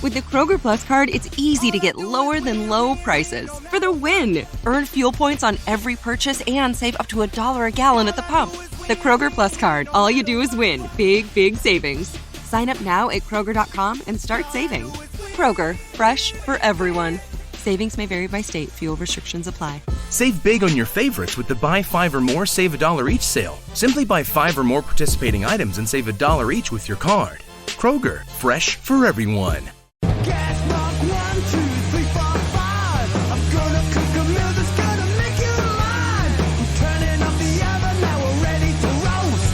With the Kroger Plus card, it's easy to get lower than low prices for the win. Earn fuel points on every purchase and save up to $1 a gallon at the pump. The Kroger Plus card. All you do is win. Big, big savings. Sign up now at Kroger.com and start saving. Kroger, fresh for everyone. Savings may vary by state. Fuel restrictions apply. Save big on your favorites with the Buy 5 or More Save $1 each sale. Simply buy 5 or more participating items and save $1 each with your card. Kroger, fresh for everyone. Gas mark 1, 2, 3, 4, 5. I'm gonna cook a meal that's gonna make you mine. I'm turning up the oven, now we're ready to roast.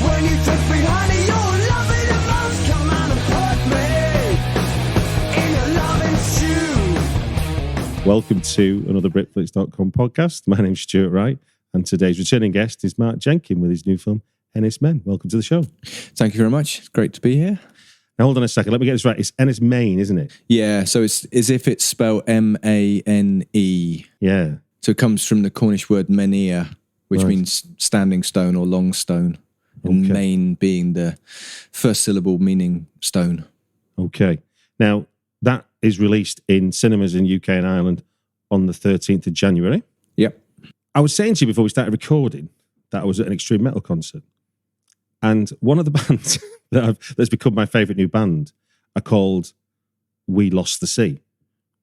When you touch me, honey, you'll love it the most. Come on and put me in a loving stew. Welcome to another Britflicks.com podcast. My name's Stuart Wright, and today's returning guest is Mark Jenkin with his new film, ENYS MEN. Welcome to the show. Thank you very much. It's great to be here. Now, hold on a second. Let me get this right. It's ENYS MEN, isn't it? Yeah, so it's as if it's spelled M-A-N-E. Yeah. So it comes from the Cornish word menhir, which means standing stone or long stone. And main being the first syllable meaning stone. Okay. Now, that is released in cinemas in UK and Ireland on the 13th of January. Yep. I was saying to you before we started recording that I was at an extreme metal concert. And one of the bands that's become my favourite new band are called We Lost the Sea,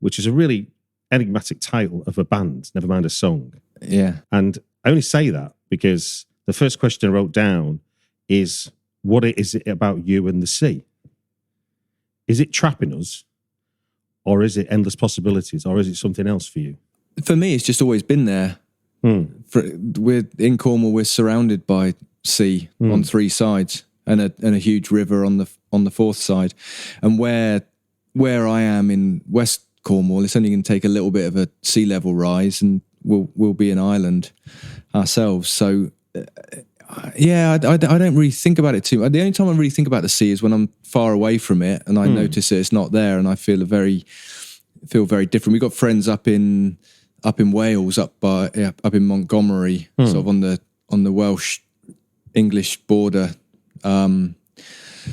which is a really enigmatic title of a band, never mind a song. Yeah. And I only say that because the first question I wrote down is, what is it about you and the sea? Is it trapping us? Or is it endless possibilities? Or is it something else for you? For me, it's just always been there. We're in Cornwall, we're surrounded by sea on three sides and a huge river on the fourth side. And where I am in West Cornwall, it's only going to take a little bit of a sea level rise and we'll be an island ourselves. So I don't really think about it too much. The only time I really think about the sea is when I'm far away from it and I notice that it's not there and I feel very different. We've got friends up in Wales, up in Montgomery, sort of on the Welsh English border,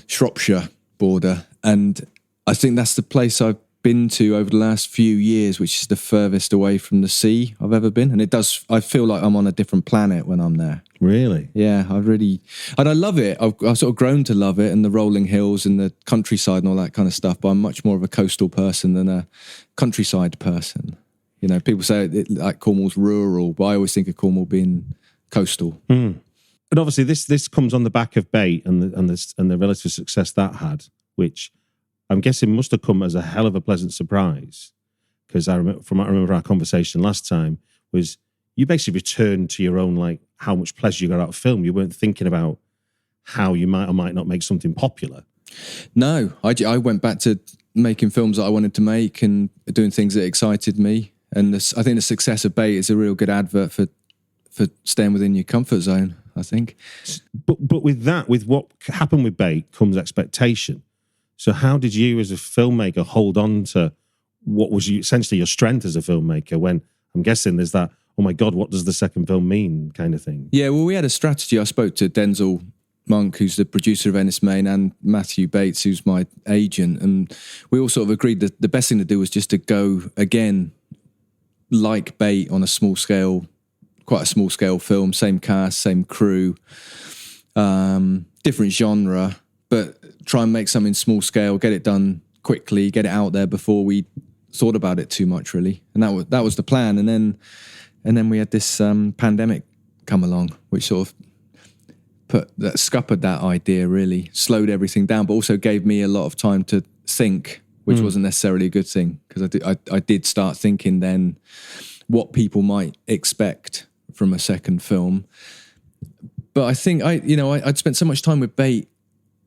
Shropshire border, and I think that's the place I've been to over the last few years, which is the furthest away from the sea I've ever been, and I feel like I'm on a different planet when I'm there. Really? Yeah, and I love it. I've sort of grown to love it, and the rolling hills and the countryside and all that kind of stuff. But I'm much more of a coastal person than a countryside person. You know, people say like Cornwall's rural, but I always think of Cornwall being coastal. And obviously, this comes on the back of Bait and the relative success that had, which I'm guessing must have come as a hell of a pleasant surprise. Because I remember our conversation last time was you basically returned to your own, like how much pleasure you got out of film. You weren't thinking about how you might or might not make something popular. No, I went back to making films that I wanted to make and doing things that excited me. And I think the success of Bait is a real good advert for staying within your comfort zone, I think. But with what happened with Bait comes expectation. So how did you as a filmmaker hold on to what was essentially your strength as a filmmaker when I'm guessing there's that, oh my God, what does the second film mean kind of thing? Yeah, well, we had a strategy. I spoke to Denzel Monk, who's the producer of ENYS MEN, and Matthew Bates, who's my agent. And we all sort of agreed that the best thing to do was just to go again, like Bait on a small scale, quite a small scale film, same cast, same crew, different genre, but try and make something small scale, get it done quickly, get it out there before we thought about it too much, really. And that was the plan. And then we had this pandemic come along, which sort of scuppered that idea, really, slowed everything down, but also gave me a lot of time to think, which wasn't necessarily a good thing, because I did start thinking then what people might expect from a second film. But I think I'd spent so much time with Bait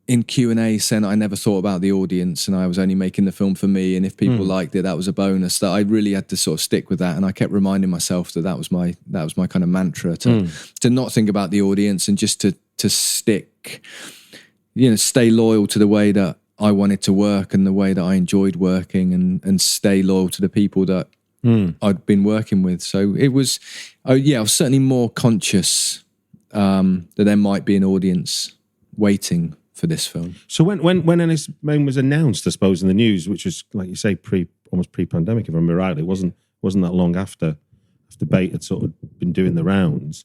in Q&A saying I never thought about the audience and I was only making the film for me, and if people liked it, that was a bonus, that I really had to sort of stick with that. And I kept reminding myself that was my kind of mantra, to not think about the audience and just to stick, stay loyal to the way that I wanted to work and the way that I enjoyed working, and stay loyal to the people that I'd been working with. So it was, I was certainly more conscious that there might be an audience waiting for this film. So when ENYS MEN was announced, I suppose, in the news, which was, like you say, almost pre-pandemic, if I remember rightly, it wasn't that long after Bait had sort of been doing the rounds.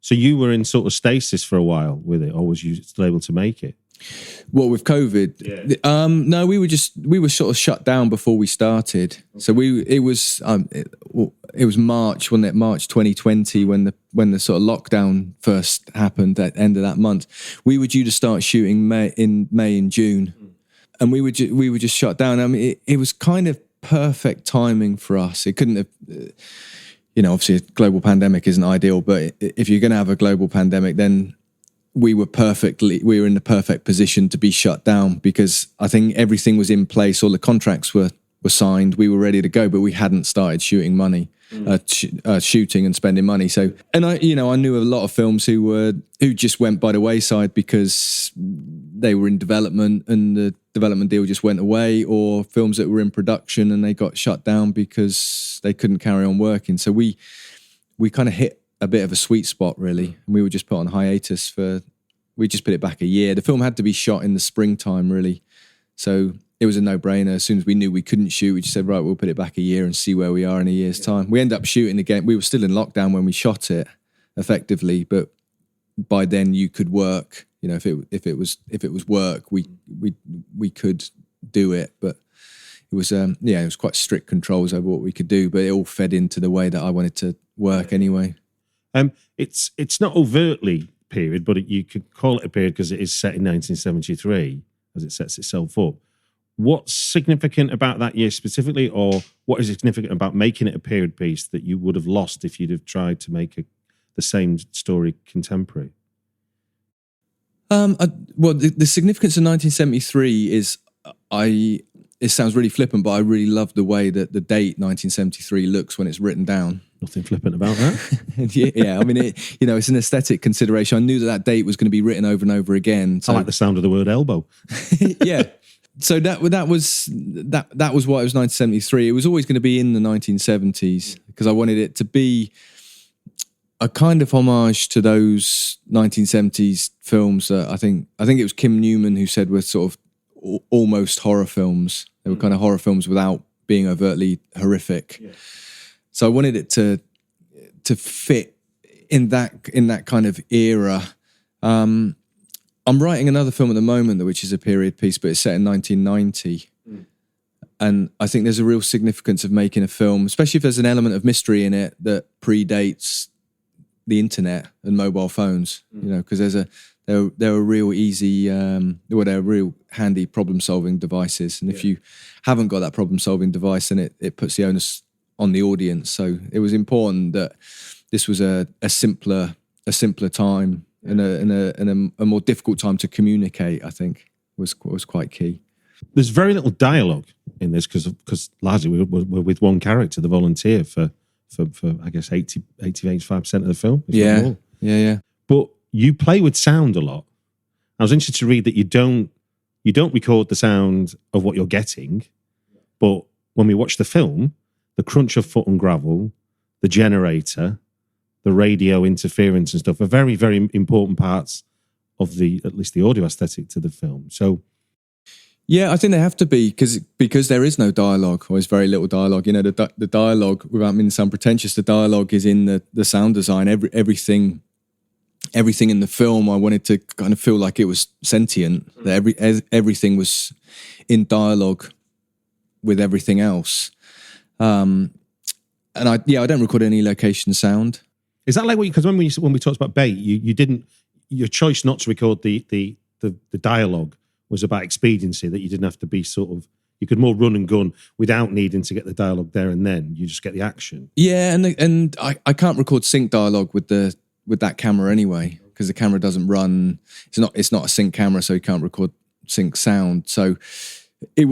So you were in sort of stasis for a while with it, or was you still able to make it? What, with COVID? Yeah. No, we were sort of shut down before we started. Okay. So it was March, wasn't it? March 2020 when the sort of lockdown first happened at the end of that month. We were due to start shooting May and June, and we were just shut down. I mean, it was kind of perfect timing for us. It couldn't have. Obviously a global pandemic isn't ideal, but if you're going to have a global pandemic, then we were in the perfect position to be shut down, because I think everything was in place. All the contracts were signed. We were ready to go, but we hadn't started shooting and spending money. So, and I knew a lot of films who just went by the wayside because they were in development and the development deal just went away, or films that were in production and they got shut down because they couldn't carry on working. So we kind of hit a bit of a sweet spot, really. And we were just put on hiatus we just put it back a year. The film had to be shot in the springtime, really. So it was a no-brainer. As soon as we knew we couldn't shoot, we just said, right, we'll put it back a year and see where we are in a year's time. We ended up shooting again. We were still in lockdown when we shot it, effectively, but by then you could work. If it was work, we could do it. But it was it was quite strict controls over what we could do. But it all fed into the way that I wanted to work anyway. It's not overtly period, but you could call it a period because it is set in 1973 as it sets itself up. What's significant about that year specifically, or what is significant about making it a period piece that you would have lost if you'd have tried to make the same story contemporary? Well, the significance of 1973 is it sounds really flippant, but I really love the way that the date 1973 looks when it's written down. Nothing flippant about that. Yeah, I mean, it's an aesthetic consideration. I knew that date was going to be written over and over again. So. I like the sound of the word elbow. Yeah. So that was why it was 1973. It was always going to be in the 1970s because I wanted it to be a kind of homage to those 1970s films that I think it was Kim Newman who said were sort of almost horror films. They were kind of horror films without being overtly horrific. Yeah. So I wanted it to fit in that kind of era. I'm writing another film at the moment which is a period piece, but it's set in 1990. And I think there's a real significance of making a film, especially if there's an element of mystery in it that predates the internet and mobile phones, because they're a real easy, they're real handy problem-solving devices. And if you haven't got that problem-solving device, then it puts the onus on the audience. So it was important that this was a simpler time and a more difficult time to communicate. I think was quite key. There's very little dialogue in this because largely we're with one character, the volunteer, for I guess 85% of the film. Yeah. But you play with sound a lot. I was interested to read that you don't record the sound of what you're getting, but when we watch the film, the crunch of foot and gravel, the generator, the radio interference and stuff are very, very important parts of at least the audio aesthetic to the film. So, yeah, I think they have to be because there is no dialogue, or there's very little dialogue. The dialogue, without meaning to sound pretentious, the dialogue is in the sound design. Everything in the film, I wanted to kind of feel like it was sentient. That everything was in dialogue with everything else. And I don't record any location sound. Is that like because when we talked about Bait, you didn't, your choice not to record the dialogue was about expediency, that you didn't have to be you could more run and gun without needing to get the dialogue there and then. You just get the action. Yeah, and I can't record sync dialogue with that camera anyway, because the camera doesn't run. It's not a sync camera, so you can't record sync sound. So you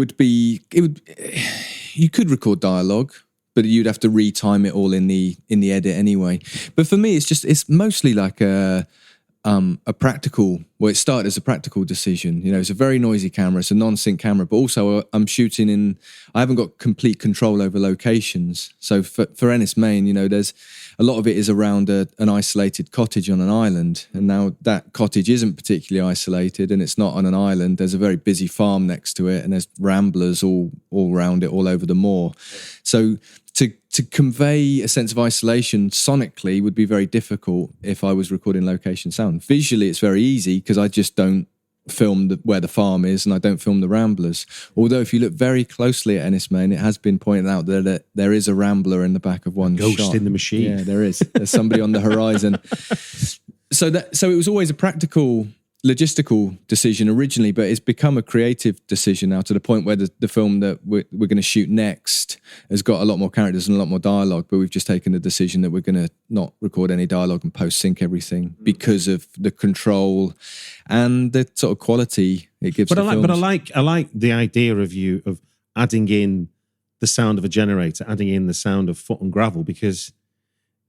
could record dialogue, but you'd have to retime it all in the edit anyway. But for me, it's mostly like a it started as a practical decision. You know, it's a very noisy camera, it's a non-sync camera, but also I'm shooting I haven't got complete control over locations. So for ENYS MEN, you know, there's a lot of it is around an isolated cottage on an island. And now that cottage isn't particularly isolated and it's not on an island. There's a very busy farm next to it and there's ramblers all around it, all over the moor. So to convey a sense of isolation sonically would be very difficult if I was recording location sound. Visually, it's very easy because I just don't film where the farm is and I don't film the ramblers. Although if you look very closely at ENYS MEN, it has been pointed out that there is a rambler in the back of one Ghost shot. in the machine. Yeah, there is. There's somebody on the horizon. So it was always a practical, logistical decision originally, but it's become a creative decision now to the point where the film that we're going to shoot next has got a lot more characters and a lot more dialogue, but we've just taken the decision that we're going to not record any dialogue and post-sync everything because of the control and the sort of quality it gives But the films. I like the idea of adding in the sound of a generator, adding in the sound of foot and gravel, because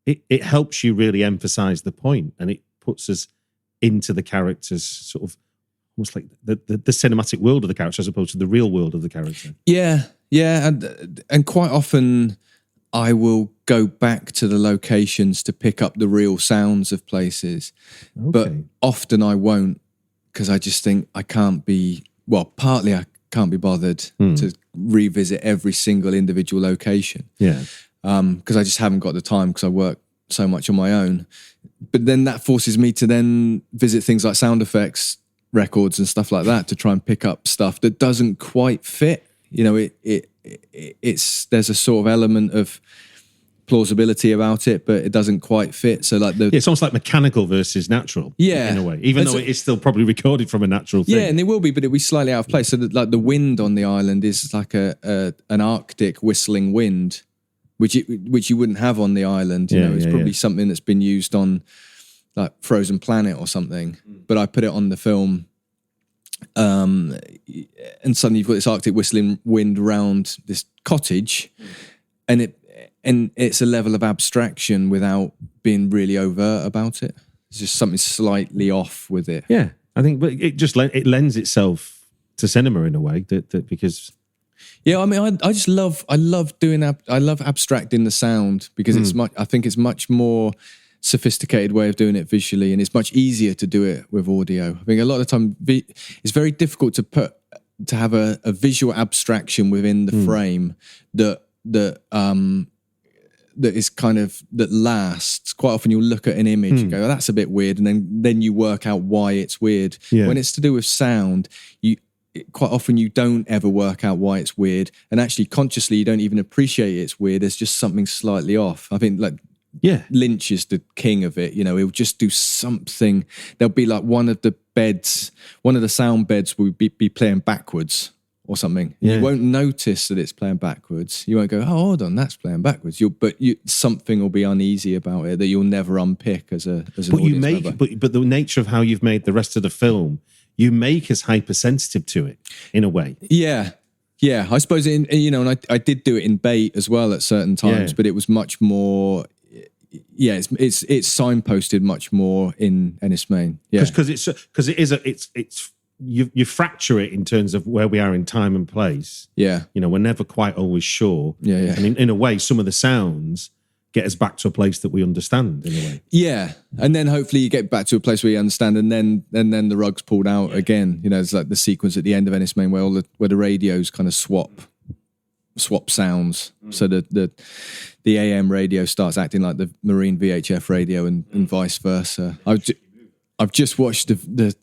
it helps you really emphasize the point and it puts us into the characters, sort of almost like the cinematic world of the character as opposed to the real world of the character. Yeah, and quite often I will go back to the locations to pick up the real sounds of places, but often I won't because I just think partly I can't be bothered to revisit every single individual location. Yeah, because I just haven't got the time because I work so much on my own. But then that forces me to then visit things like sound effects records and stuff like that to try and pick up stuff that doesn't quite fit. You know, there's a sort of element of plausibility about it, but it doesn't quite fit. So like it's almost like mechanical versus natural. Yeah, in a way, even though it's still probably recorded from a natural thing. Yeah, and it will be, but it'll be slightly out of place. So that, like the wind on the island is like an Arctic whistling wind, which you wouldn't have on the island. You know, it's probably something that's been used on like Frozen Planet or something. But I put it on the film, and suddenly you've got this Arctic whistling wind around this cottage, and it's a level of abstraction without being really overt about it. It's just something slightly off with it. Yeah, I think, but it just it lends itself to cinema in a way that because. Yeah, I mean, I just love doing I love abstracting the sound because I think it's much more sophisticated way of doing it visually, and it's much easier to do it with audio. I think a lot of the time it's very difficult to have a visual abstraction within the frame that is kind of that lasts. Quite often you'll look at an image and go, oh, that's a bit weird, and then you work out why it's weird. Yeah. When it's to do with sound, quite often you don't ever work out why it's weird, and actually consciously you don't even appreciate it's weird. There's just something slightly off. I think Lynch is the king of it. You know, he'll just do something. There'll be like one of the sound beds will be playing backwards or something. Yeah. You won't notice that it's playing backwards. You won't go, oh, hold on, that's playing backwards. Something will be uneasy about it that you'll never unpick as an audience member. But the nature of how you've made the rest of the film, you make us hypersensitive to it in a way. Yeah. I suppose and I did do it in Bait as well at certain times, but it was much more. Yeah, it's signposted much more in ENYS MEN. Yeah, because you fracture it in terms of where we are in time and place. Yeah, you know, we're never quite always sure. Yeah. And in a way, some of the sounds get us back to a place that we understand in a way. Yeah, and then hopefully you get back to a place where you understand, and then the rug's pulled out again. You know, it's like the sequence at the end of ENYS MEN where the radios kind of swap sounds. So the AM radio starts acting like the Marine VHF radio and vice versa. I've just watched the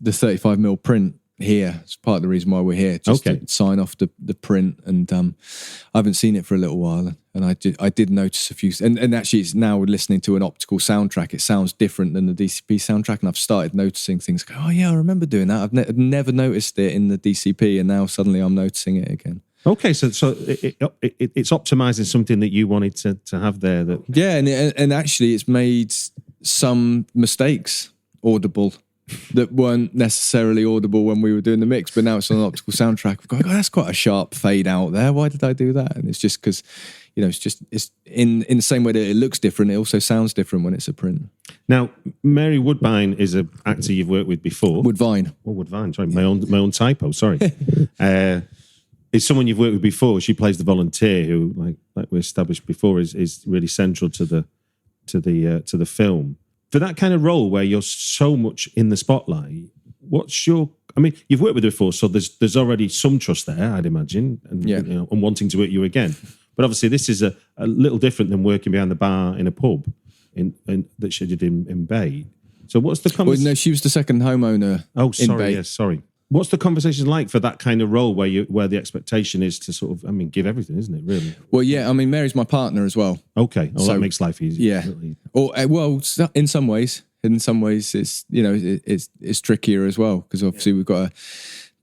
35mm print here. It's part of the reason why we're here, just to sign off the print, and I haven't seen it for a little while, and I did notice a few, and actually it's now listening to an optical soundtrack, it sounds different than the DCP soundtrack, and I've started noticing things, oh yeah, I remember doing that. I've never noticed it in the DCP, and now suddenly I'm noticing it again. Okay, so it's optimizing something that you wanted to have there. And actually it's made some mistakes audible that weren't necessarily audible when we were doing the mix, but now it's on an optical soundtrack. We've got, that's quite a sharp fade out there. Why did I do that? And it's just because, it's in the same way that it looks different, it also sounds different when it's a print. Now, Mary Woodbine is an actor you've worked with before. Woodvine. Oh, Woodvine. Sorry, my own typo. Sorry. Is someone you've worked with before. She plays the volunteer who, like we established before, is really central to the film. For that kind of role where you're so much in the spotlight, you've worked with her before, so there's already some trust there, I'd imagine, and and wanting to work you again. But obviously, this is a little different than working behind the bar in a pub that she did in Bay. So what's the conversation? Well, no, she was the second homeowner. Oh, sorry, in Bay. Yes, sorry. What's the conversation like for that kind of role where the expectation is to sort of, give everything, isn't it, really? Well, yeah, Mary's my partner as well. Okay, that makes life easier. Yeah. Or in some ways, it's it's trickier as well because obviously we've got a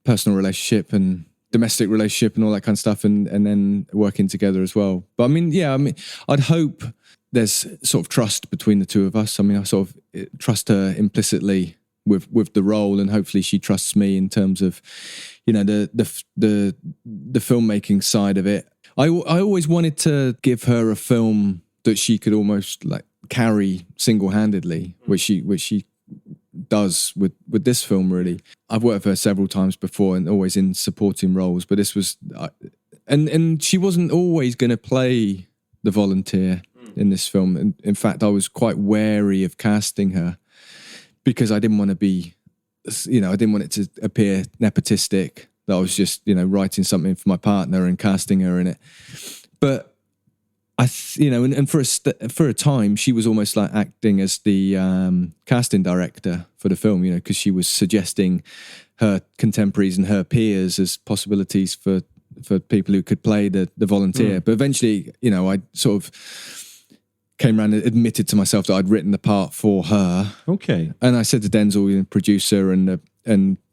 personal relationship and domestic relationship and all that kind of stuff, and then working together as well. But I'd hope there's sort of trust between the two of us. I sort of trust her implicitly with the role, and hopefully she trusts me in terms of, the filmmaking side of it. I always wanted to give her a film that she could almost like carry single-handedly, which she does with this film. Really, I've worked with her several times before, and always in supporting roles. But this was, and she wasn't always going to play the volunteer in this film. And in fact, I was quite wary of casting her, because I didn't want to be, I didn't want it to appear nepotistic, that I was just, writing something for my partner and casting her in it. But and for a time, she was almost like acting as the casting director for the film, because she was suggesting her contemporaries and her peers as possibilities for people who could play the volunteer. But eventually, I sort of came around and admitted to myself that I'd written the part for her. Okay. And I said to Denzel, producer and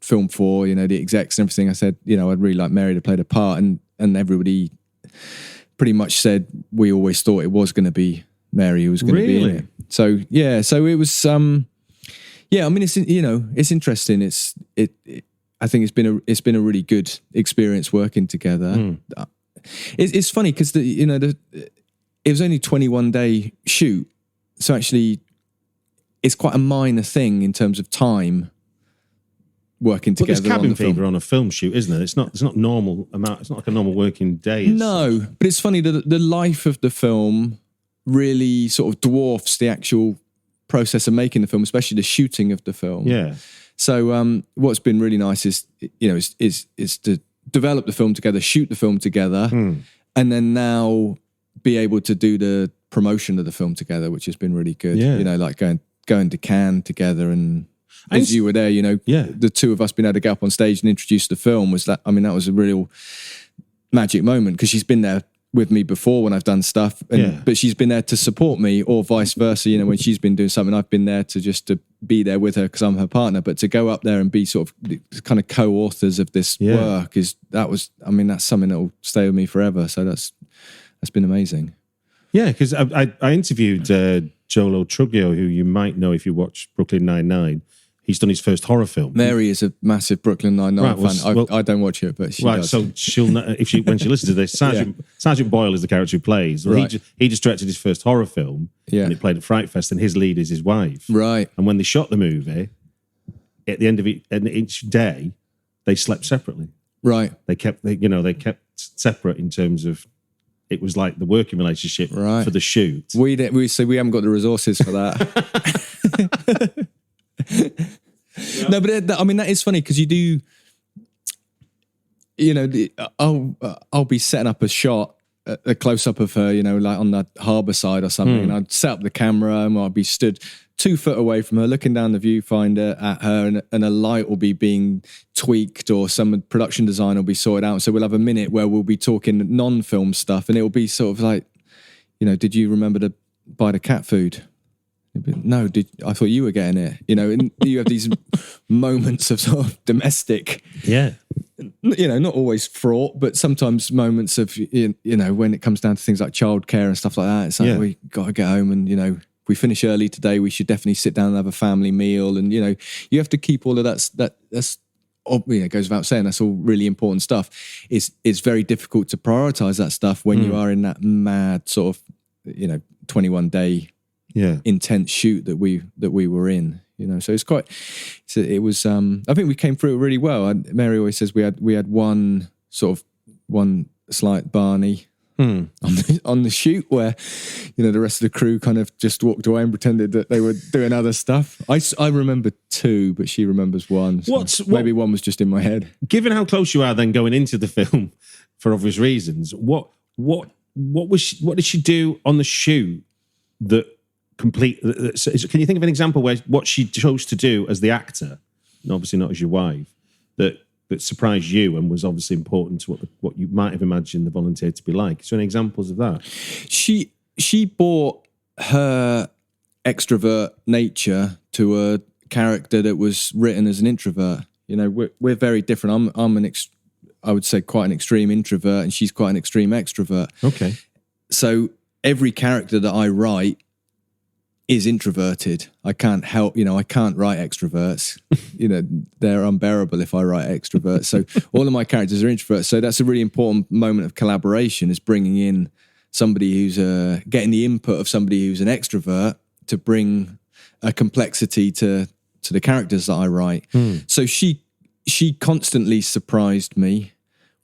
Film 4, the execs and everything, I said, I'd really like Mary to play the part. And everybody pretty much said we always thought it was going to be Mary who was going to be in it. So, yeah. So it was, it's interesting. I think it's been a really good experience working together. It's funny because it was only a 21-day shoot, so actually, it's quite a minor thing in terms of time working together. But there's cabin on the fever film. on a film shoot, isn't it? It's not normal amount. It's not like a normal working day. No, but it's funny that the life of the film really sort of dwarfs the actual process of making the film, especially the shooting of the film. Yeah. So what's been really nice is to develop the film together, shoot the film together, and then now be able to do the promotion of the film together, which has been really good. Yeah. Like going to Cannes together, and as you were there, the two of us being able to get up on stage and introduce the film that was a real magic moment, because she's been there with me before when I've done stuff, but she's been there to support me, or vice versa. When she's been doing something, I've been there to be there with her because I'm her partner. But to go up there and be sort of the kind of co-authors of this work that's something that will stay with me forever. So that's been amazing. Yeah, because I interviewed Joel Truglio, who you might know if you watch Brooklyn Nine-Nine. He's done his first horror film. Mary is a massive Brooklyn Nine-Nine fan. I don't watch it, but she does. So she'll know, when she listens to this, Sergeant Boyle is the character who plays. Well, he just directed his first horror film, and it played at Fright Fest, and his lead is his wife. Right. And when they shot the movie, at the end of each day, they slept separately. Right. They kept separate in terms of, it was like the working relationship for the shoot. We haven't got the resources for that. No, but that is funny, because you do, I'll be setting up a shot, a close up of her, like on the harbour side or something, and I'd set up the camera and I'd be stood 2 foot away from her, looking down the viewfinder at her, and a light will be being tweaked, or some production design will be sorted out. So we'll have a minute where we'll be talking non-film stuff, and it will be sort of like, did you remember to buy the cat food? No, I thought you were getting it. And you have these moments of sort of domestic, not always fraught, but sometimes moments of, when it comes down to things like childcare and stuff like that. It's like, we got to get home, and, if we finish early today, we should definitely sit down and have a family meal. And, you have to keep all of that's it goes without saying, that's all really important stuff. It's very difficult to prioritize that stuff when you are in that mad sort of 21-day intense shoot that we were in. So it's quite. So it was. I think we came through it really well. Mary always says we had one slight Barney on the shoot where the rest of the crew kind of just walked away and pretended that they were doing other stuff. I remember two, but she remembers one. So maybe one was just in my head. Given how close you are then going into the film, for obvious reasons, what did she do on the shoot that complete? Can you think of an example where what she chose to do as the actor, and obviously not as your wife, that surprised you and was obviously important to what you might have imagined the volunteer to be like? Is there any examples of that? She brought her extrovert nature to a character that was written as an introvert. We're very different. I would say quite an extreme introvert, and she's quite an extreme extrovert. Okay. So every character that I write is introverted. I can't help, I can't write extroverts. They're unbearable if I write extroverts. So all of my characters are introverts. So that's a really important moment of collaboration, is bringing in somebody who's getting the input of somebody who's an extrovert to bring a complexity to the characters that I write. So she constantly surprised me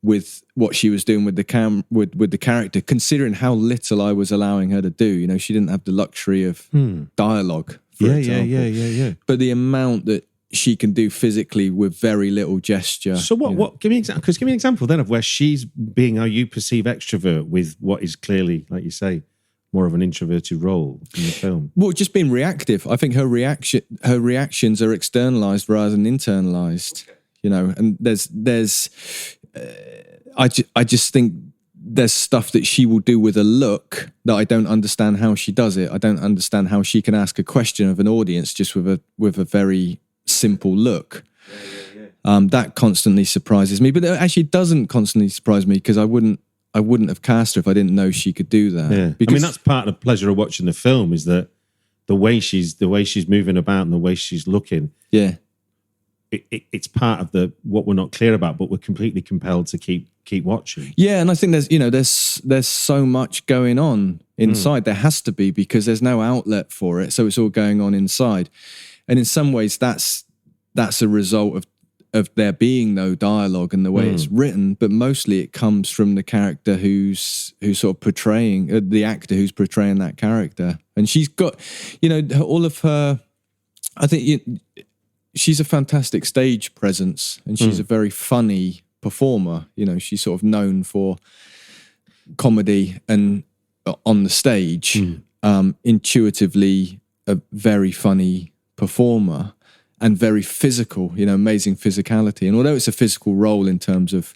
with what she was doing with the character, considering how little I was allowing her to do. She didn't have the luxury of dialogue, for example. Yeah. But the amount that she can do physically with very little gesture. So what? Give me an example then of where she's being how you perceive extrovert with what is clearly, like you say, more of an introverted role in the film. Well, just being reactive. I think her reactions are externalized rather than internalized. And there's. I just think there's stuff that she will do with a look that I don't understand how she does it. I don't understand how she can ask a question of an audience just with a very simple look. That constantly surprises me, but it actually doesn't constantly surprise me, because I wouldn't have cast her if I didn't know she could do that. Yeah. Because that's part of the pleasure of watching the film, is that the way she's moving about and the way she's looking. Yeah. It's part of what we're not clear about, but we're completely compelled to keep watching. Yeah, and I think there's so much going on inside. There has to be, because there's no outlet for it, so it's all going on inside. And in some ways, that's a result of there being no dialogue and the way it's written. But mostly, it comes from the character who's sort of portraying the actor who's portraying that character. And she's got, all of her. I think she's a fantastic stage presence, and she's a very funny performer. She's sort of known for comedy and on the stage, intuitively a very funny performer and very physical, amazing physicality. And although it's a physical role in terms of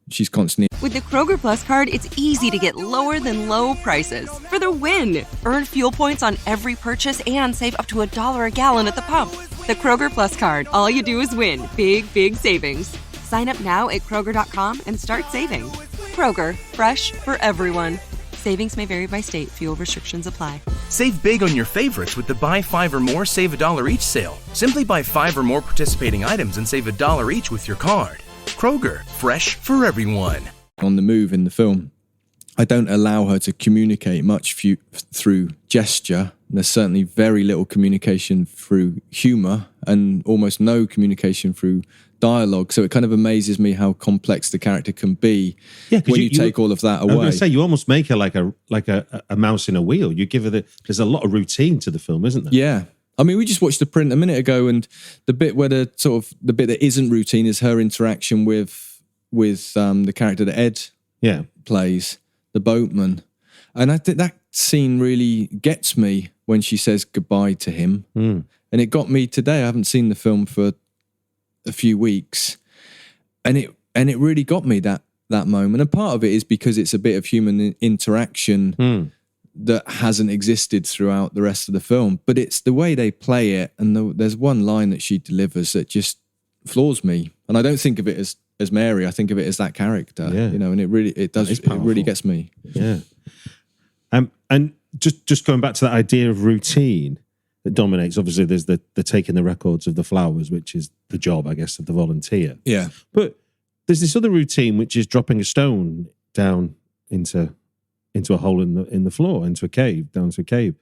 she's constantly... With the Kroger Plus card, it's easy to get lower than low prices for the win. Earn fuel points on every purchase and save up to $1 a gallon at the pump. The Kroger Plus card, all you do is win. Big, big savings. Sign up now at Kroger.com and start saving. Kroger, fresh for everyone. Savings may vary by state. Fuel restrictions apply. Save big on your favorites with the Buy 5 or More Save $1 each sale. Simply buy 5 or more participating items and save $1 each with your card. Kroger, fresh for everyone. On the move in the film, I don't allow her to communicate much through gesture. There's certainly very little communication through humour and almost no communication through dialogue. So it kind of amazes me how complex the character can be when you take all of that away. I was going to say, you almost make her like a mouse in a wheel. You give her there's a lot of routine to the film, isn't there? Yeah. I mean, we just watched the print a minute ago, and the bit where the bit that isn't routine is her interaction with the character that Ed plays, the boatman. And I think that scene really gets me when she says goodbye to him. And it got me today. I haven't seen the film for a few weeks, and it really got me that moment. And part of it is because it's a bit of human interaction that hasn't existed throughout the rest of the film, but it's the way they play it. And there's one line that she delivers that just floors me, and I don't think of it as Mary. I think of it as that character, and it really gets me. Yeah. And just going back to that idea of routine, that dominates. Obviously, there's the taking the records of the flowers, which is the job, I guess, of the volunteer. Yeah. But there's this other routine, which is dropping a stone down into a hole in the floor, into a cave, down to a cave.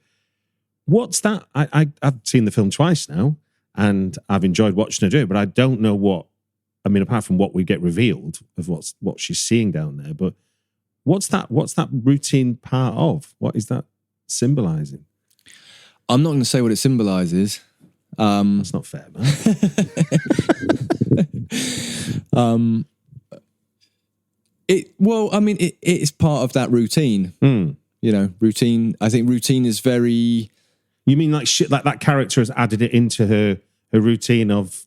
What's that? I've seen the film twice now, and I've enjoyed watching her do it, but I don't know what. I mean, apart from what we get revealed of what she's seeing down there, but what's that routine part of? What is that symbolizing? I'm not going to say what it symbolizes. That's not fair, man. It is part of that routine. You know, routine. I think routine is very. You mean like shit? Like that character has added it into her routine of.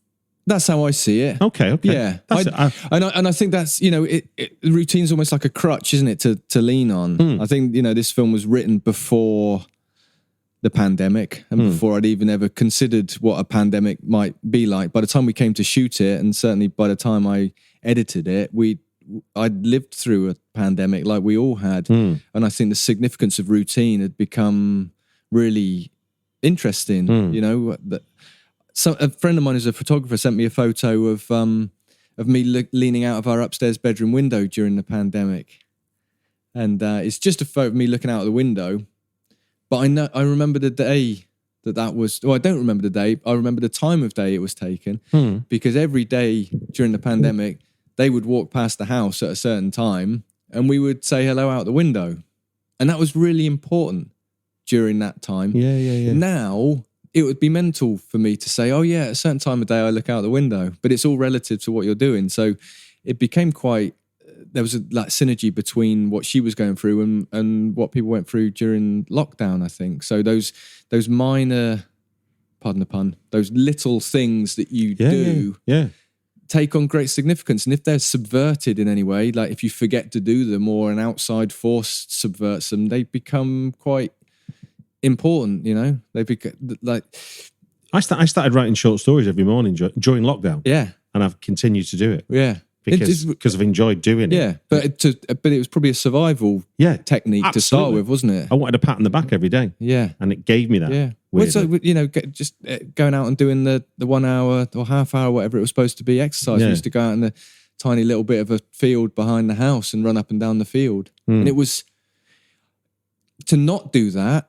That's how I see it. Okay. Yeah, and I think that's, you know, routine's almost like a crutch, isn't it, to lean on. I think, you know, this film was written before the pandemic and before I'd even ever considered what a pandemic might be like. By the time we came to shoot it, and certainly by the time I edited it, I'd lived through a pandemic like we all had, and I think the significance of routine had become really interesting. You know that. So a friend of mine who's a photographer sent me a photo of me leaning out of our upstairs bedroom window during the pandemic, and it's just a photo of me looking out of the window. But I remember the day that was. Well, I don't remember the day. I remember the time of day it was taken, because every day during the pandemic they would walk past the house at a certain time, and we would say hello out the window, and that was really important during that time. Yeah. Now. It would be mental for me to say, oh yeah, at a certain time of day I look out the window, but it's all relative to what you're doing. So it became there was a like synergy between what she was going through and what people went through during lockdown, I think. So those minor, pardon the pun, those little things that you do take on great significance. And if they're subverted in any way, like if you forget to do them or an outside force subverts them, they become quite important, you know. They become like I started writing short stories every morning during lockdown. Yeah, and I've continued to do it. Yeah, because I've enjoyed doing it. Yeah, but it was probably a survival technique absolutely. To start with, wasn't it? I wanted a pat on the back every day. Yeah, and it gave me that. Yeah, well, so you know, just going out and doing the 1 hour or half hour, whatever it was supposed to be, exercise. We used to go out in the tiny little bit of a field behind the house and run up and down the field, and it was to not do that.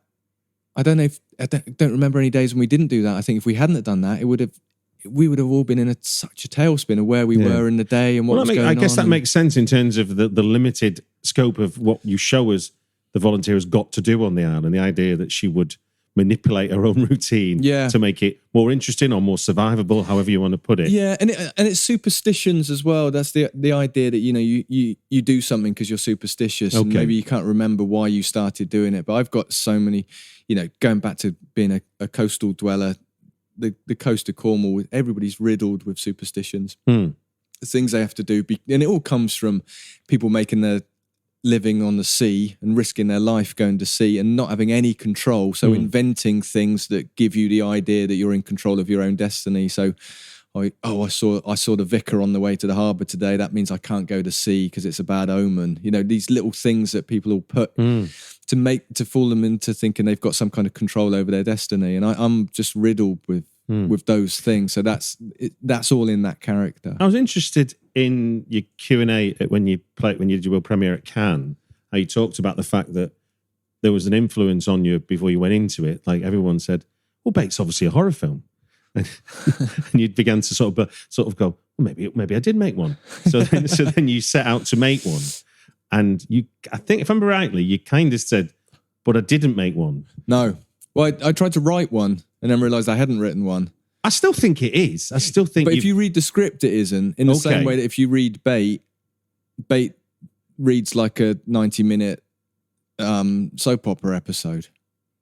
I don't know if I don't remember any days when we didn't do that. I think if we hadn't have done that, we would have all been in such a tailspin of where we were in the day and what was going on. I guess that makes sense in terms of the limited scope of what you show us the volunteer has got to do on the island. The idea that she would manipulate her own routine to make it more interesting or more survivable, however you want to put it. Yeah, and it's superstitions as well. That's the idea that, you know, you do something because you're superstitious, and maybe you can't remember why you started doing it. But I've got so many, you know, going back to being a coastal dweller, the coast of Cornwall, everybody's riddled with superstitions. Things they have to do, and it all comes from people making their living on the sea and risking their life going to sea and not having any control. So inventing things that give you the idea that you're in control of your own destiny. So, I saw the vicar on the way to the harbour today. That means I can't go to sea because it's a bad omen. You know, these little things that people will put to fool them into thinking they've got some kind of control over their destiny. And I'm just riddled with those things. So that's all in that character. I was interested in your Q&A when you did your world premiere at Cannes, how you talked about the fact that there was an influence on you before you went into it. Like everyone said, well, Bait's obviously a horror film. And you began to sort of go, well, maybe I did make one. So then you set out to make one. And I think if I remember rightly, you kind of said, but I didn't make one. No. Well, I tried to write one and then realised I hadn't written one. I still think it is. I still think. But if you read the script, it isn't. In the same way that if you read Bait reads like a 90-minute soap opera episode.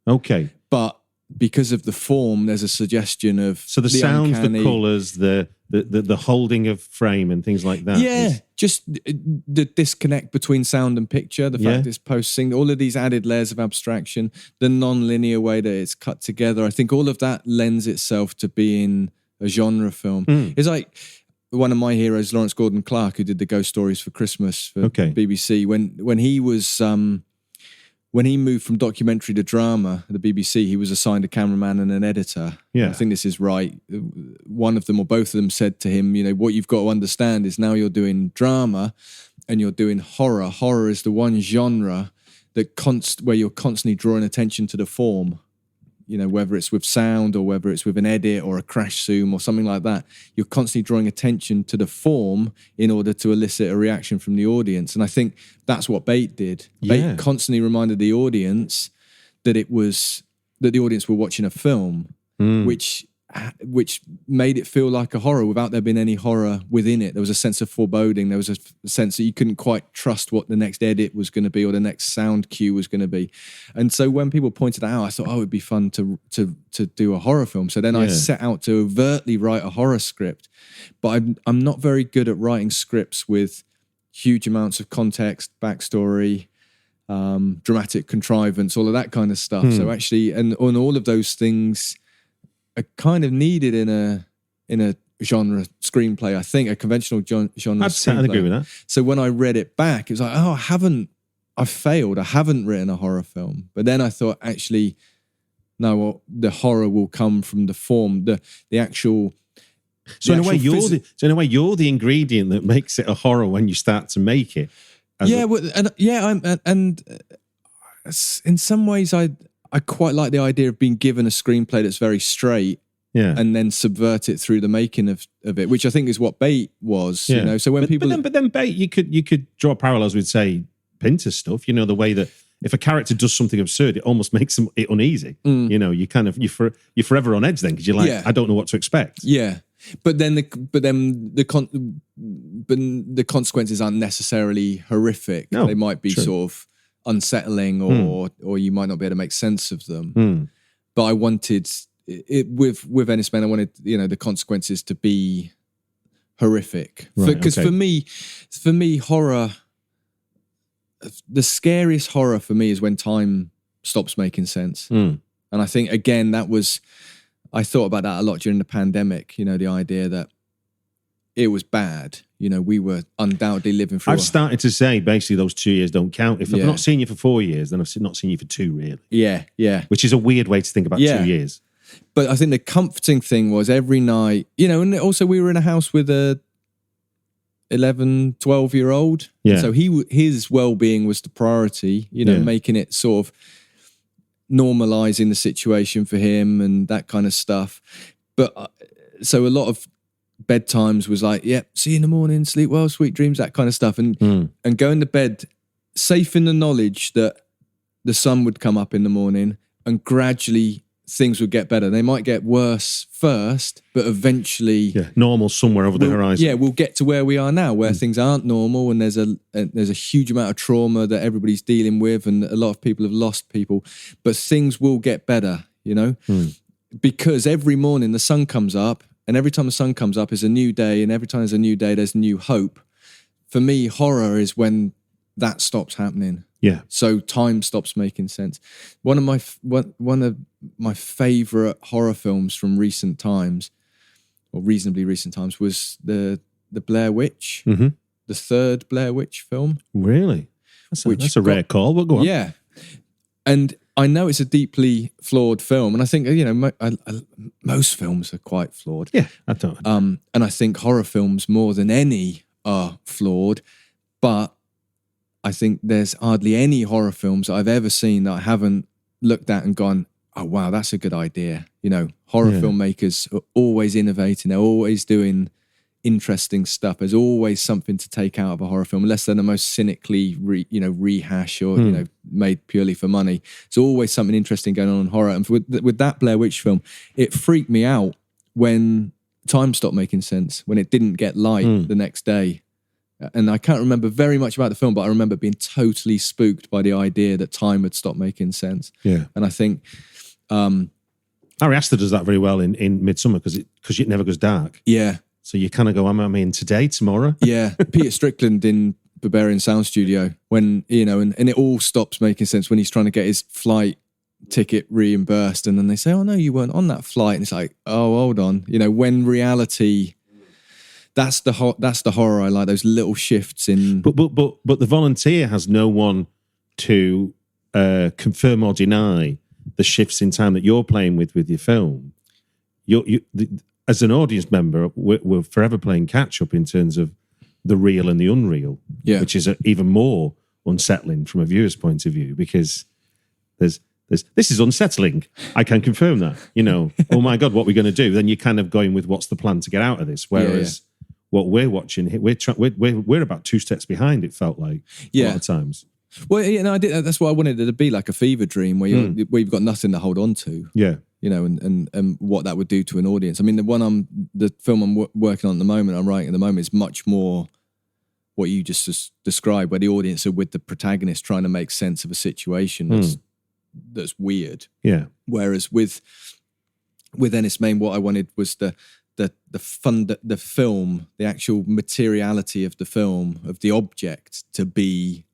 Okay. But because of the form, there's a suggestion of the sounds, uncanny, the colours, the holding of frame and things like that. Yeah, just the disconnect between sound and picture, the fact it's posting, all of these added layers of abstraction, the non-linear way that it's cut together. I think all of that lends itself to being a genre film. It's like one of my heroes, Lawrence Gordon Clark, who did the Ghost Stories for Christmas for BBC, when he was when he moved from documentary to drama at the BBC, he was assigned a cameraman and an editor. Yeah. I think this is right. One of them or both of them said to him, what you've got to understand is now you're doing drama and you're doing horror. Horror is the one genre that where you're constantly drawing attention to the form. Whether it's with sound or whether it's with an edit or a crash zoom or something like that, you're constantly drawing attention to the form in order to elicit a reaction from the audience. And I think that's what Bait did. Yeah. Bait constantly reminded the audience that the audience were watching a film, which made it feel like a horror without there being any horror within it. There was a sense of foreboding. There was a sense that you couldn't quite trust what the next edit was going to be or the next sound cue was going to be. And so when people pointed out, I thought, it'd be fun to do a horror film. So then I set out to overtly write a horror script. But I'm not very good at writing scripts with huge amounts of context, backstory, dramatic contrivance, all of that kind of stuff. So actually, and on all of those things are kind of needed in a genre screenplay. I think a conventional genre screenplay. I'd agree with that. So when I read it back, it was like, I failed. I haven't written a horror film. But then I thought, actually, no, well, the horror will come from the form, the actual. So in a way, you're the ingredient that makes it a horror when you start to make it. And in some ways, I quite like the idea of being given a screenplay that's very straight, and then subvert it through the making of it, which I think is what Bait was. So when but then Bait, you could draw parallels with, say, Pinter's stuff. The way that if a character does something absurd, it almost makes it uneasy. You're forever on edge then because you're like, I don't know what to expect. Yeah. But then the consequences aren't necessarily horrific. No, they might be sort of unsettling, or you might not be able to make sense of them. But I wanted it with ENYS MEN. I wanted the consequences to be horrific, because for me, horror. The scariest horror for me is when time stops making sense, and I think again I thought about that a lot during the pandemic. The idea that it was bad. We were undoubtedly living through. I've started to say basically those 2 years don't count. If I've not seen you for 4 years, then I've not seen you for 2, really. Yeah. Which is a weird way to think about 2 years. But I think the comforting thing was every night, and also we were in a house with a 11, 12-year-old. Yeah. So his well-being was the priority, making it sort of normalizing the situation for him and that kind of stuff. But so a lot of bedtimes was like, see you in the morning, sleep well, sweet dreams, that kind of stuff. And going to bed safe in the knowledge that the sun would come up in the morning and gradually things would get better. They might get worse first, but eventually normal somewhere over the horizon. We'll get to where we are now, where things aren't normal, and there's a huge amount of trauma that everybody's dealing with, and a lot of people have lost people, but things will get better, because every morning the sun comes up, and every time the sun comes up is a new day, and every time there's a new day, there's new hope. For me, horror is when that stops happening. Yeah. So time stops making sense. One of my favorite horror films from recent times, or reasonably recent times, was the Blair Witch, the third Blair Witch film. Really? That's a rare call, but go on. Yeah. And I know it's a deeply flawed film, and I think most films are quite flawed. Yeah, I don't. And I think horror films more than any are flawed, but I think there's hardly any horror films that I've ever seen that I haven't looked at and gone, oh wow, that's a good idea. Horror filmmakers are always innovating. They're always doing interesting stuff. There's always something to take out of a horror film, unless they're the most cynically rehash or made purely for money. There's always something interesting going on in horror. And with that Blair Witch film, it freaked me out when time stopped making sense, when it didn't get light the next day. And I can't remember very much about the film, but I remember being totally spooked by the idea that time had stopped making sense. Yeah. And I think Ari Aster does that very well in Midsommar because it never goes dark. Yeah. So you kind of go, am I in today, tomorrow? Yeah. Peter Strickland in Barbarian Sound Studio, when, and it all stops making sense when he's trying to get his flight ticket reimbursed. And then they say, oh no, you weren't on that flight. And it's like, oh, hold on. When reality... That's the horror I like, those little shifts in. But the volunteer has no one to confirm or deny the shifts in time that you're playing with your film, as an audience member, we're forever playing catch up in terms of the real and the unreal, which is even more unsettling from a viewer's point of view, because this is unsettling. I can confirm that. Oh my God, what are we going to do? Then you're kind of going with what's the plan to get out of this. Whereas what we're watching, we're about 2 steps behind. It felt like a lot of times. Well, I did. That's what I wanted it to be, like a fever dream where you've got nothing to hold on to. Yeah. And what that would do to an audience. I mean, the film I'm working on at the moment, I'm writing at the moment, is much more what you just described, where the audience are with the protagonist trying to make sense of a situation that's weird. Yeah. Whereas with ENYS MEN, what I wanted was the film, the actual materiality of the film, of the object, to be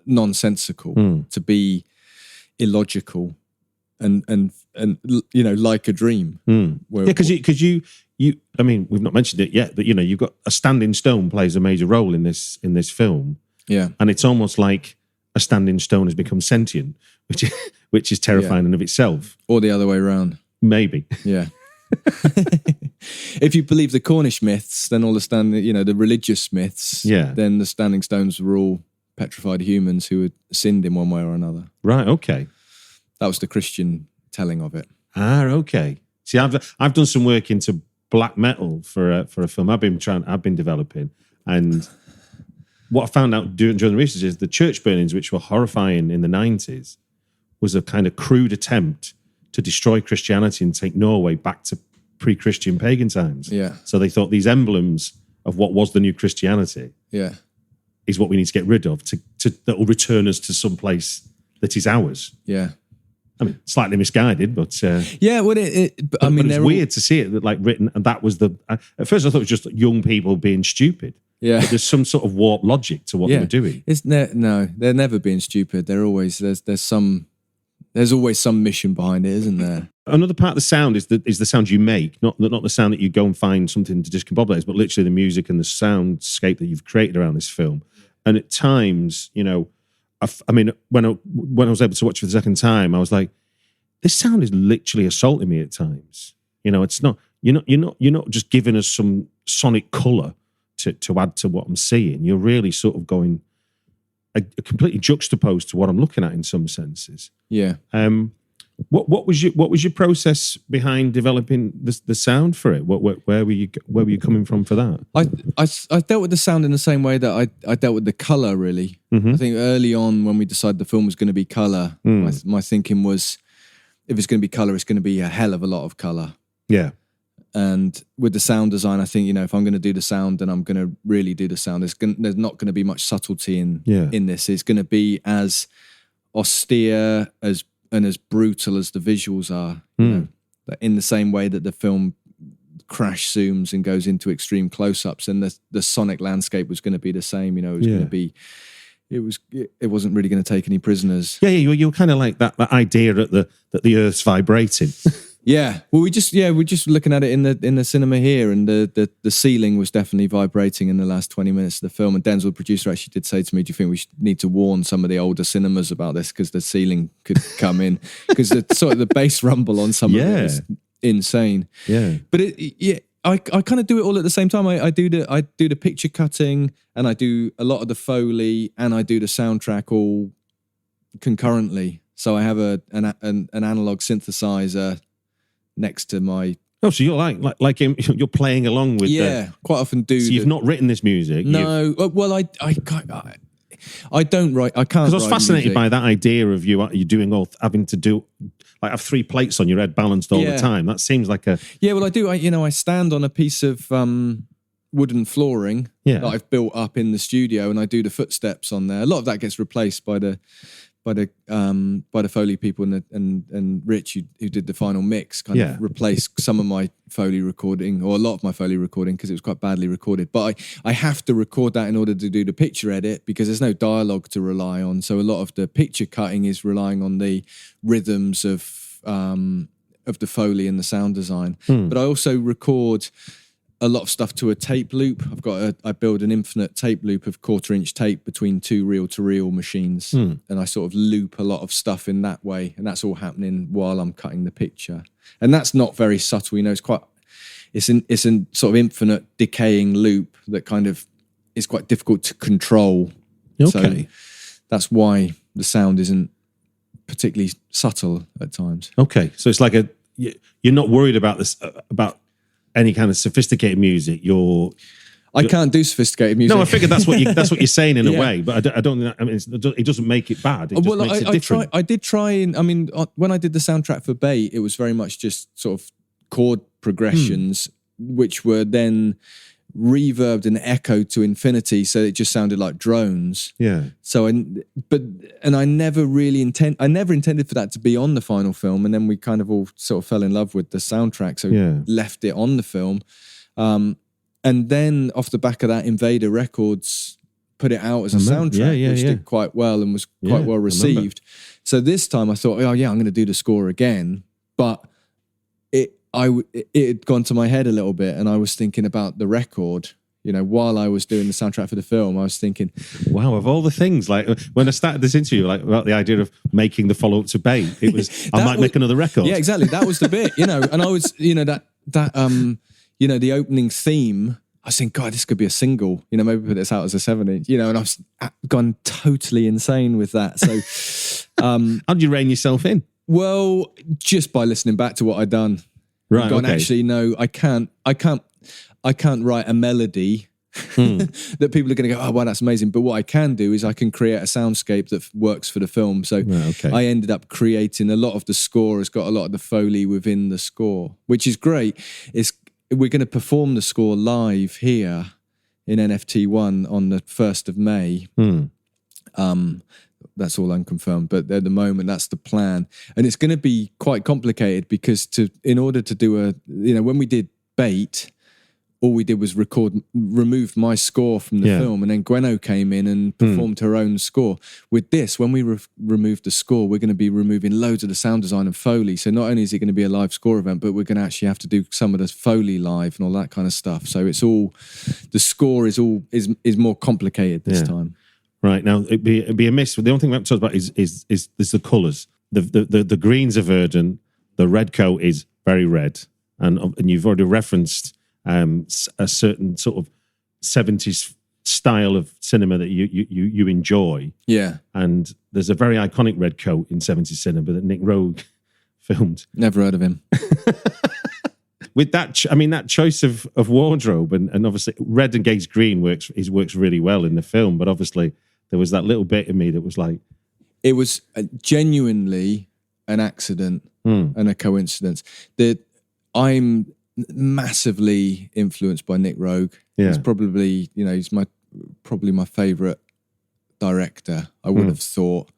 nonsensical, to be illogical, and like a dream. Because you I mean, we've not mentioned it yet, but you've got a standing stone plays a major role in this film. Yeah, and it's almost like a standing stone has become sentient, which is terrifying in of itself. Or the other way around, maybe. Yeah. If you believe the Cornish myths, then all the religious myths, then the standing stones were all petrified humans who had sinned in one way or another. Right. Okay. That was the Christian telling of it. Okay. See, I've done some work into black metal for a film I've been developing, and what I found out during the research is the church burnings, which were horrifying in the 90s, was a kind of crude attempt to destroy Christianity and take Norway back to pre-Christian pagan times. Yeah. So they thought these emblems of what was the new Christianity is what we need to get rid of that will return us to some place that is ours. Yeah. I mean, slightly misguided, but well, I mean, it's weird to see it like written, and that was at first I thought it was just young people being stupid. Yeah, but there's some sort of warped logic to what they were doing. No, they're never being stupid. They're always there's always some mission behind it, isn't there? Another part of the sound is the sound you make, not the sound that you go and find something to discombobulate, but literally the music and the soundscape that you've created around this film. And at times, I mean, when I was able to watch it for the second time, I was like, this sound is literally assaulting me at times. It's not, you're not just giving us some sonic colour to add to what I'm seeing. You're really sort of going completely juxtaposed to what I'm looking at in some senses. Yeah. What was your process behind developing the sound for it? Where were you coming from for that? I dealt with the sound in the same way that I dealt with the colour, really. Mm-hmm. I think early on when we decided the film was going to be colour, my thinking was, if it's going to be colour, it's going to be a hell of a lot of colour. Yeah. And with the sound design, I think, if I'm going to do the sound, then I'm going to really do the sound. There's not going to be much subtlety in this. It's going to be as austere and as brutal as the visuals are. In the same way that the film crash zooms and goes into extreme close-ups, and the sonic landscape was going to be the same. It was going to be. It wasn't really going to take any prisoners. Yeah, you were kind of like that idea that the Earth's vibrating. Yeah, well, we just looking at it in the cinema here, and the ceiling was definitely vibrating in the last 20 minutes of the film. And Denzel, the producer, actually did say to me, "Do you think we need to warn some of the older cinemas about this, because the ceiling could come in, because the bass rumble on some of it is insane." Yeah, but I kind of do it all at the same time. I do the picture cutting, and I do a lot of the Foley, and I do the soundtrack all concurrently. So I have an analog synthesizer next to my. Oh, so you're you're playing along with. Yeah, quite often do. So you've not written this music? No, well, I don't write. I can't. Because I was fascinated by that idea of you doing having to do. Like have 3 plates on your head balanced all the time. That seems like a... Yeah, well, I do. I stand on a piece of wooden flooring that I've built up in the studio, and I do the footsteps on there. A lot of that gets replaced by the Foley people and Rich, who did the final mix, kind of replaced some of my Foley recording, or a lot of my Foley recording, because it was quite badly recorded. But I have to record that in order to do the picture edit, because there's no dialogue to rely on. So a lot of the picture cutting is relying on the rhythms of the Foley and the sound design. But I also record a lot of stuff to a tape loop. I build an infinite tape loop of 1/4-inch tape between two reel-to-reel machines, and I sort of loop a lot of stuff in that way, and that's all happening while I'm cutting the picture. And that's not very subtle, it's an sort of infinite decaying loop that kind of is quite difficult to control. Okay. So that's why the sound isn't particularly subtle at times. Okay, so it's like you're not worried about this about any kind of sophisticated music. I can't do sophisticated music. No, I figured that's what you're saying in a Yeah. way, but I don't. I mean, it doesn't make it bad. It just makes it different. I did try, and I mean, when I did the soundtrack for Bait, it was very much just sort of chord progressions, which were then reverbed and echoed to infinity, so it just sounded like drones. Yeah. So, I never really intended for that to be on the final film, and then we kind of all sort of fell in love with the soundtrack, so left it on the film. And then off the back of that, Invader Records put it out as a soundtrack, which did quite well and was quite well received. So this time I thought, I'm going to do the score again, but it had gone to my head a little bit, and I was thinking about the record. While I was doing the soundtrack for the film, I was thinking, wow, of all the things, like when I started this interview, like about the idea of making the follow-up to Bait, it was, I might make another record. Yeah, exactly. That was the bit, and I was, the opening theme, I was thinking, God, this could be a single, maybe put this out as a 7-inch, and I was gone totally insane with that. So, how did you rein yourself in? Well, just by listening back to what I'd done. Right. Gone, actually, no, I can't write a melody that people are going to go, oh, wow, that's amazing. But what I can do is I can create a soundscape that works for the film. So I ended up creating a lot of the score, has got a lot of the Foley within the score, which is great. We're going to perform the score live here in NFT1 on the 1st of May. That's all unconfirmed, but at the moment that's the plan. And it's going to be quite complicated because in order to do when we did Bait, all we did was removed my score from the film, and then Gwenno came in and performed her own score. With this, when we removed the score, we're going to be removing loads of the sound design and Foley. So not only is it going to be a live score event, but we're going to actually have to do some of the Foley live and all that kind of stuff. So it's all, the score is more complicated this time. Right, now it'd be a miss. The only thing we haven't talked about is the colours. The greens are verdant, the red coat is very red, and you've already referenced a certain sort of 70s style of cinema that you enjoy. Yeah. And there's a very iconic red coat in 70s cinema that Nick Rogue filmed. Never heard of him. With that, that choice of wardrobe and obviously red against green works really well in the film, but obviously there was that little bit in me that was like... It was genuinely an accident and a coincidence. That I'm massively influenced by Nick Rogue. Yeah. He's probably, he's probably my favourite director, I would have thought.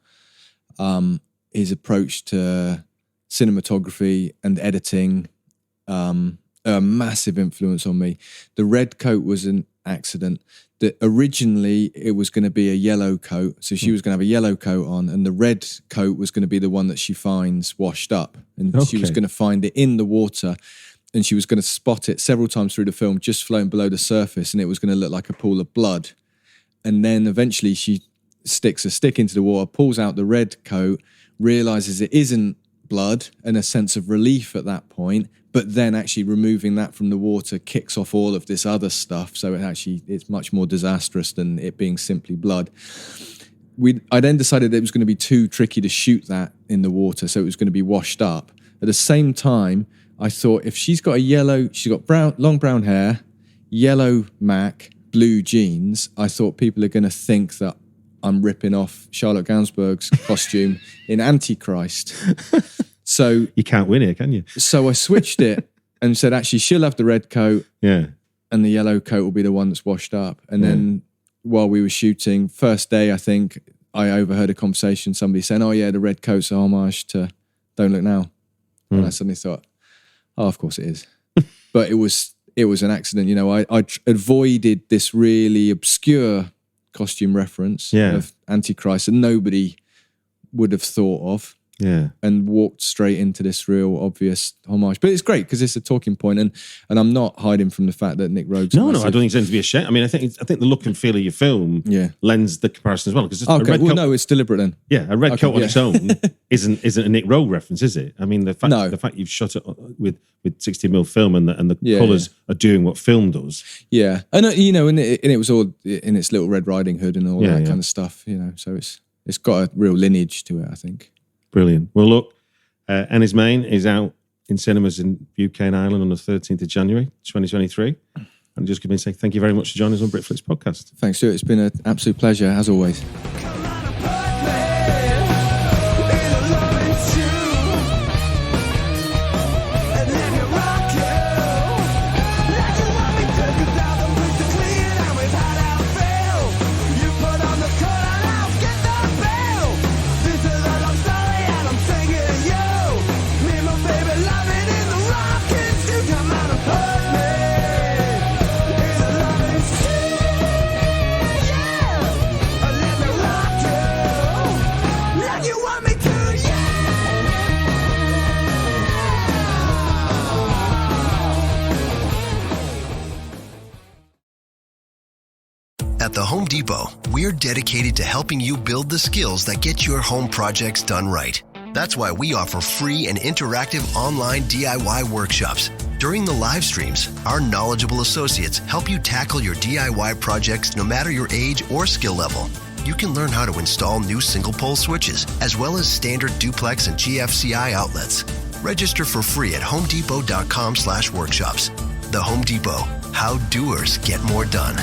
His approach to cinematography and editing, a massive influence on me. The red coat was an accident. That originally it was going to be a yellow coat, so she was going to have a yellow coat on, and the red coat was going to be the one that she finds washed up, and she was going to find it in the water, and she was going to spot it several times through the film, just floating below the surface, and it was going to look like a pool of blood. And then eventually she sticks a stick into the water, pulls out the red coat, realizes it isn't blood, and a sense of relief at that point. But then actually removing that from the water kicks off all of this other stuff. So it's much more disastrous than it being simply blood. I then decided that it was going to be too tricky to shoot that in the water, so it was going to be washed up. At the same time, I thought if she's got long brown hair, yellow Mac, blue jeans, I thought people are going to think that I'm ripping off Charlotte Gainsbourg's costume in Antichrist. So you can't win here, can you? So I switched it and said, actually, she'll have the red coat, and the yellow coat will be the one that's washed up. And then while we were shooting, first day, I think I overheard a conversation, somebody saying, "Oh yeah, the red coat's a homage to Don't Look Now," and I suddenly thought, "Oh, of course it is." But it was an accident. I avoided this really obscure costume reference of Antichrist that nobody would have thought of. Yeah. and walked straight into this real obvious homage. But it's great because it's a talking point, and I'm not hiding from the fact that Nick Rogue's No, I don't think it's going to be a shame. I mean, I think the look and feel of your film lends the comparison as well. Because no, it's deliberate then. Yeah, a red coat on its own isn't a Nick Rogue reference, is it? I mean, the fact you've shot it with 60mm film and the colours are doing what film does. Yeah, and and it was all in its little Red Riding Hood and all that kind of stuff. So it's got a real lineage to it, I think. Brilliant. Well, look, ENYS MEN is out in cinemas in UK and Ireland on the 13th of January, 2023. And just going to say thank you very much for joining us on Britflicks Podcast. Thanks, Stuart. It's been an absolute pleasure, as always. At the Home Depot, we're dedicated to helping you build the skills that get your home projects done right. That's why we offer free and interactive online DIY workshops. During the live streams, our knowledgeable associates help you tackle your DIY projects no matter your age or skill level. You can learn how to install new single-pole switches, as well as standard duplex and GFCI outlets. Register for free at homedepot.com/workshops. The Home Depot, how doers get more done.